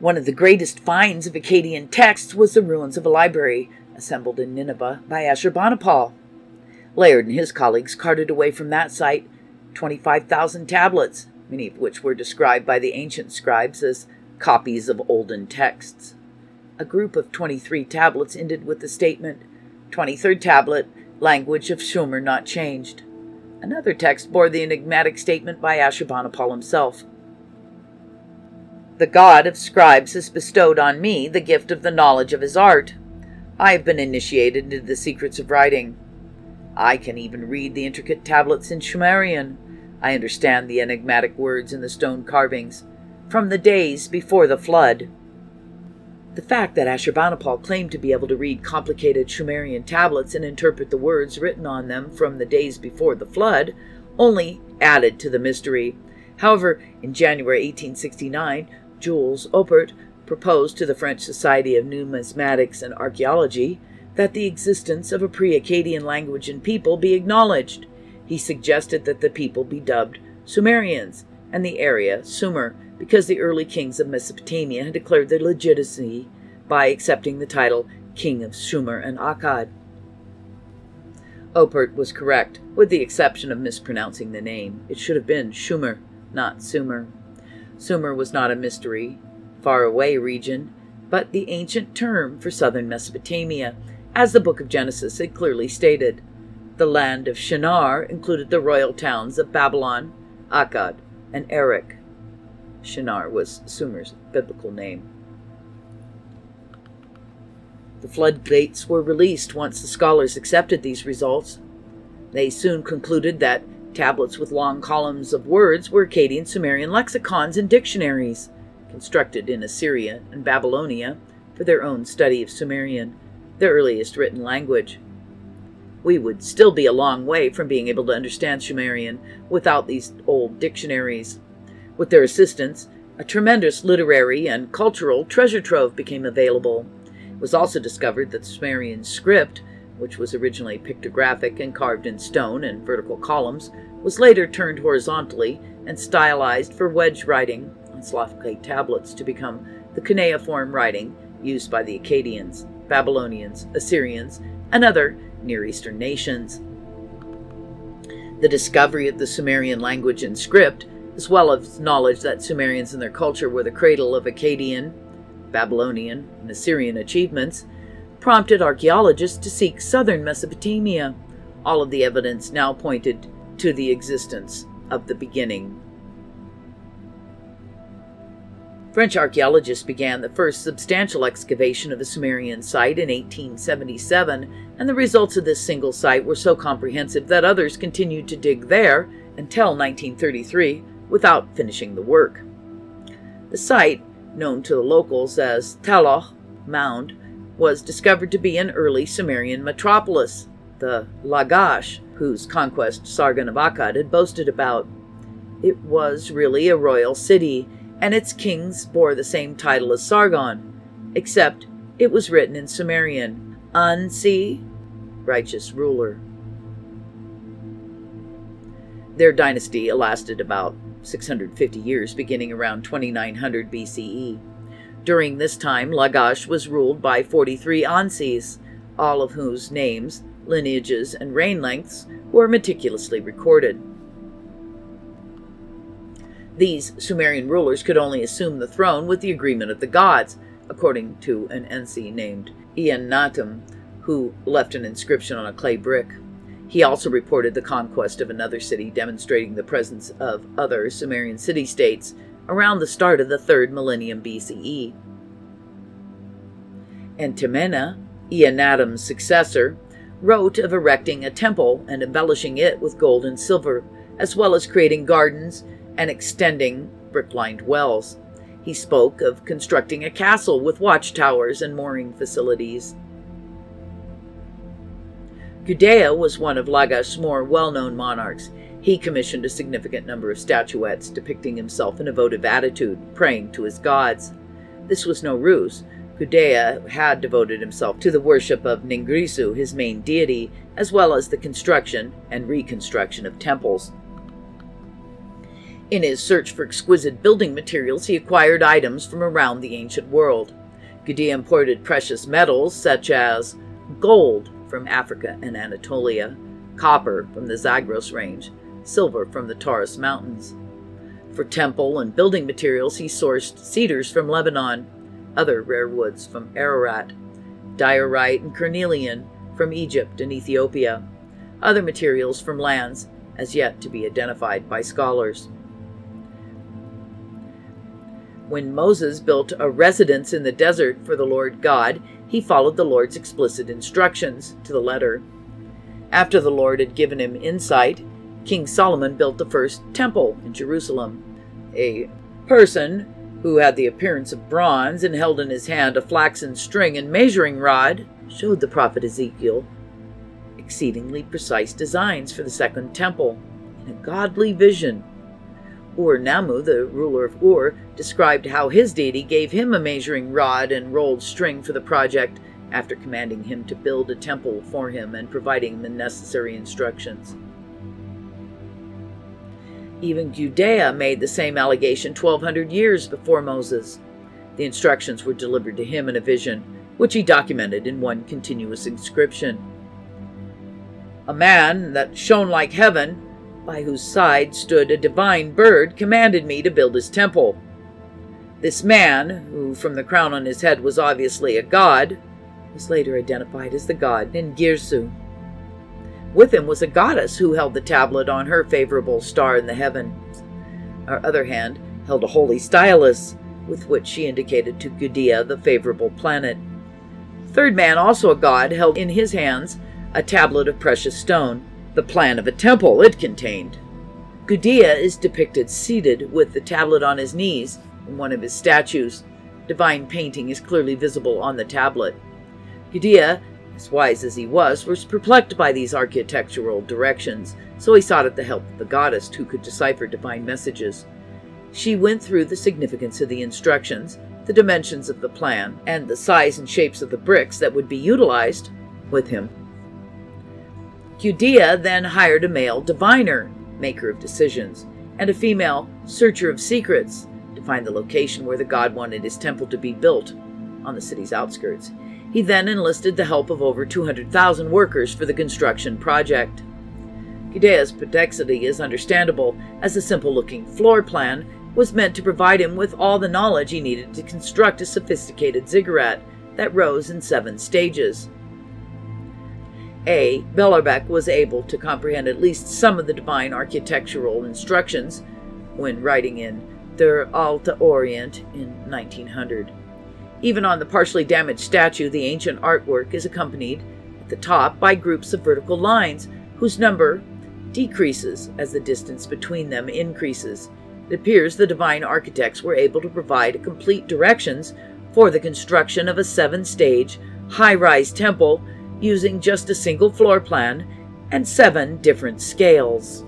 One of the greatest finds of Akkadian texts was the ruins of a library assembled in Nineveh by Ashurbanipal. Layard and his colleagues carted away from that site 25,000 tablets, many of which were described by the ancient scribes as copies of olden texts. A group of 23 tablets ended with the statement, 23rd tablet, language of Sumer not changed. Another text bore the enigmatic statement by Ashurbanipal himself. The god of scribes has bestowed on me the gift of the knowledge of his art. I have been initiated into the secrets of writing. I can even read the intricate tablets in Sumerian. I understand the enigmatic words in the stone carvings, from the days before the flood. The fact that Ashurbanipal claimed to be able to read complicated Sumerian tablets and interpret the words written on them from the days before the flood only added to the mystery. However, in January 1869, Jules Oppert proposed to the French Society of Numismatics and Archaeology that the existence of a pre-Akkadian language and people be acknowledged. He suggested that the people be dubbed Sumerians and the area Sumer, because the early kings of Mesopotamia had declared their legitimacy by accepting the title King of Sumer and Akkad. Oppert was correct, with the exception of mispronouncing the name. It should have been Shumer, not Sumer. Sumer was not a mystery, far-away region, but the ancient term for southern Mesopotamia, as the Book of Genesis had clearly stated. The land of Shinar included the royal towns of Babylon, Akkad, and Erech. Shinar was Sumer's biblical name. The floodgates were released once the scholars accepted these results. They soon concluded that tablets with long columns of words were Akkadian Sumerian lexicons and dictionaries, constructed in Assyria and Babylonia for their own study of Sumerian, their earliest written language. We would still be a long way from being able to understand Sumerian without these old dictionaries. With their assistance, a tremendous literary and cultural treasure trove became available. It was also discovered that the Sumerian script, which was originally pictographic and carved in stone and vertical columns, was later turned horizontally and stylized for wedge writing on slough-clay tablets to become the cuneiform writing used by the Akkadians, Babylonians, Assyrians, and other Near Eastern nations. The discovery of the Sumerian language and script, as well as knowledge that Sumerians and their culture were the cradle of Akkadian, Babylonian, and Assyrian achievements, prompted archaeologists to seek southern Mesopotamia. All of the evidence now pointed to the existence of the beginning. French archaeologists began the first substantial excavation of a Sumerian site in 1877, and the results of this single site were so comprehensive that others continued to dig there until 1933 without finishing the work. The site, known to the locals as Taloh Mound, was discovered to be an early Sumerian metropolis, the Lagash, whose conquest Sargon of Akkad had boasted about. It was really a royal city, and its kings bore the same title as Sargon, except it was written in Sumerian, Ansi, righteous ruler. Their dynasty lasted about 650 years, beginning around 2900 BCE. During this time, Lagash was ruled by 43 Ansis, all of whose names, lineages, and reign lengths were meticulously recorded. These Sumerian rulers could only assume the throne with the agreement of the gods, according to an Ensi named Eannatum, who left an inscription on a clay brick. He also reported the conquest of another city, demonstrating the presence of other Sumerian city-states around the start of the 3rd millennium BCE. Entemena, Eannatum's successor, wrote of erecting a temple and embellishing it with gold and silver, as well as creating gardens and extending brick-lined wells. He spoke of constructing a castle with watchtowers and mooring facilities. Gudea was one of Lagash's more well-known monarchs. He commissioned a significant number of statuettes depicting himself in a votive attitude, praying to his gods. This was no ruse. Gudea had devoted himself to the worship of Ningrisu, his main deity, as well as the construction and reconstruction of temples. In his search for exquisite building materials, he acquired items from around the ancient world. Gudea imported precious metals such as gold from Africa and Anatolia, copper from the Zagros range, silver from the Taurus Mountains. For temple and building materials, he sourced cedars from Lebanon, other rare woods from Ararat, diorite and carnelian from Egypt and Ethiopia, other materials from lands as yet to be identified by scholars. When Moses built a residence in the desert for the Lord God, he followed the Lord's explicit instructions to the letter. After the Lord had given him insight, King Solomon built the first temple in Jerusalem. A person who had the appearance of bronze and held in his hand a flaxen string and measuring rod showed the prophet Ezekiel exceedingly precise designs for the second temple in a godly vision. Ur-Nammu, the ruler of Ur, described how his deity gave him a measuring rod and rolled string for the project after commanding him to build a temple for him and providing him the necessary instructions. Even Gudea made the same allegation 1,200 years before Moses. The instructions were delivered to him in a vision, which he documented in one continuous inscription. A man that shone like heaven, by whose side stood a divine bird, commanded me to build his temple. This man, who from the crown on his head was obviously a god, was later identified as the god Ningirsu. With him was a goddess who held the tablet on her favorable star in the heavens. Her other hand held a holy stylus, with which she indicated to Gudea the favorable planet. Third man, also a god, held in his hands a tablet of precious stone, the plan of a temple it contained. Gudea is depicted seated with the tablet on his knees in one of his statues. Divine painting is clearly visible on the tablet. Gudea, as wise as he was perplexed by these architectural directions, so he sought out the help of the goddess who could decipher divine messages. She went through the significance of the instructions, the dimensions of the plan, and the size and shapes of the bricks that would be utilized with him. Gudea then hired a male diviner, maker of decisions, and a female searcher of secrets to find the location where the god wanted his temple to be built on the city's outskirts. He then enlisted the help of over 200,000 workers for the construction project. Gudea's perplexity is understandable, as the simple-looking floor plan was meant to provide him with all the knowledge he needed to construct a sophisticated ziggurat that rose in 7 stages. Belarbek was able to comprehend at least some of the divine architectural instructions when writing in Der Alte Orient in 1900. Even on the partially damaged statue, the ancient artwork is accompanied at the top by groups of vertical lines whose number decreases as the distance between them increases. It appears the divine architects were able to provide complete directions for the construction of a 7-stage, high-rise temple using just a single floor plan and 7 different scales.